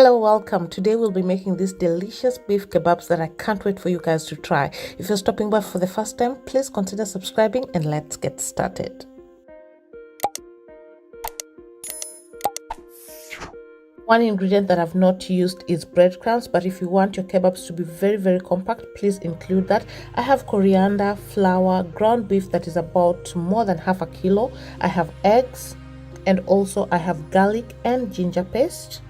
Hello, welcome. Today we'll be making these delicious beef kebabs that I can't wait for you guys to try. If you're stopping by for the first time, please consider subscribing and let's get started. One ingredient that I've not used is breadcrumbs, but if you want your kebabs to be very compact, please include that. I have coriander, flour, ground beef that is about more than half a kilo. I have eggs, and also I have garlic and ginger paste.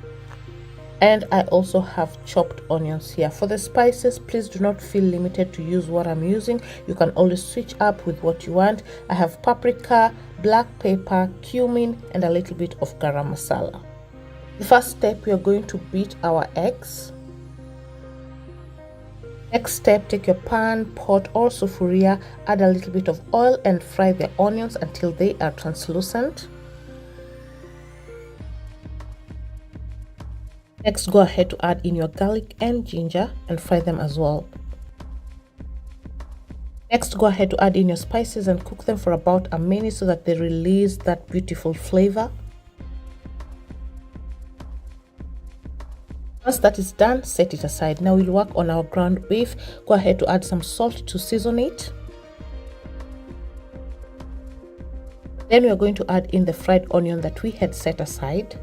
And I also have chopped onions here. For the spices, please do not feel limited to use what I'm using. You can always switch up with what you want. I have paprika, black pepper, cumin, and a little bit of garam masala. The first step, we are going to beat our eggs. Next step, take your pan, pot, or sufuria, add a little bit of oil and fry the onions until they are translucent. Next, go ahead to add in your garlic and ginger and fry them as well. Next, go ahead to add in your spices and cook them for about a minute so that they release that beautiful flavor. Once that is done, set it aside. Now we'll work on our ground beef. Go ahead to add some salt to season it. Then we are going to add in the fried onion that we had set aside,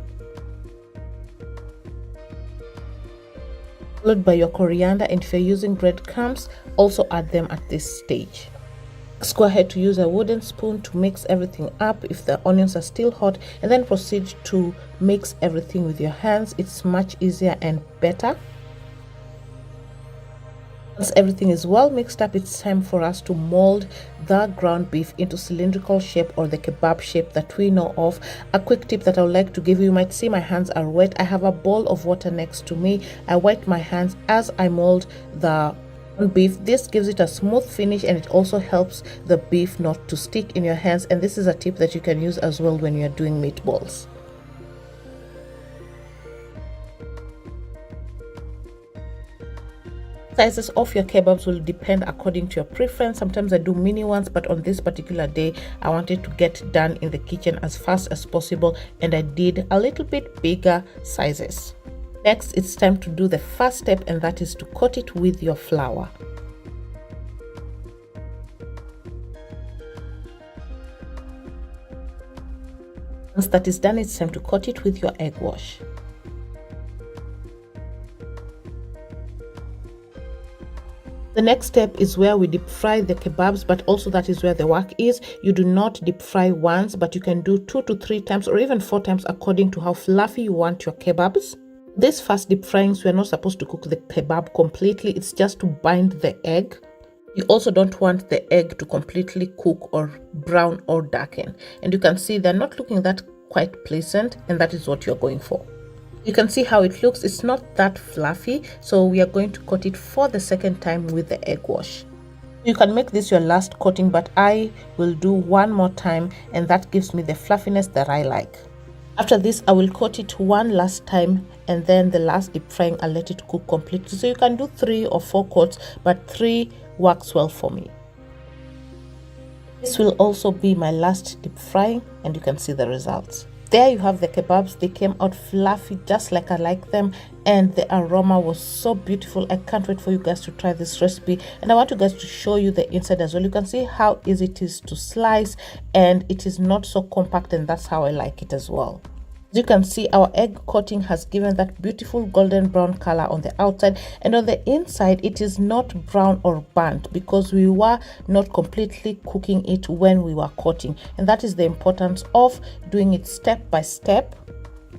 followed by your coriander, and if you're using breadcrumbs, also add them at this stage. Next, go ahead to use a wooden spoon to mix everything up if the onions are still hot, and then proceed to mix everything with your hands. It's much easier and better. Once everything is well mixed up, it's time for us to mold the ground beef into cylindrical shape, or the kebab shape that we know of. A quick tip that I would like to give you: might see my hands are wet. I have a bowl of water next to me. I wet my hands as I mold the beef. This gives it a smooth finish, and it also helps the beef not to stick in your hands, and this is a tip that you can use as well when you're doing meatballs. Sizes of your kebabs will depend according to your preference. Sometimes I do mini ones, but on this particular day I wanted to get done in the kitchen as fast as possible, and I did a little bit bigger sizes. Next, it's time to do the first step, and that is to coat it with your flour. Once that is done, it's time to coat it with your egg wash. The next step is where we deep fry the kebabs, but also that is where the work is. You do not deep fry once, but you can do 2 to 3 times or even 4 times according to how fluffy you want your kebabs. This first deep frying, we are not supposed to cook the kebab completely. It's just to bind the egg. You also don't want the egg to completely cook or brown or darken. And you can see they're not looking that quite pleasant, and that is what you're going for. You can see how it looks. It's not that fluffy, so we are going to coat it for the second time with the egg wash. You can make this your last coating, but I will do one more time, and that gives me the fluffiness that I like. After this, I will coat it one last time, and then the last deep frying I'll let it cook completely. So you can do 3 or 4 coats, but 3 works well for me. This will also be my last deep frying, and you can see the results. There you have the kebabs. They came out fluffy just like I like them, and the aroma was so beautiful. I can't wait for you guys to try this recipe, and I want you guys to show you the inside as well. You can see how easy it is to slice, and it is not so compact, and that's how I like it as well. As you can see, our egg coating has given that beautiful golden brown color on the outside, and on the inside it is not brown or burnt because we were not completely cooking it when we were coating, and that is the importance of doing it step by step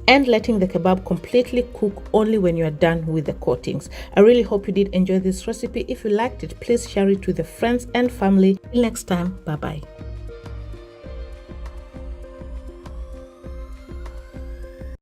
and letting the kebab completely cook only when you are done with the coatings. I really hope you did enjoy this recipe. If you liked it, please share it with your friends and family. Till next time, bye bye.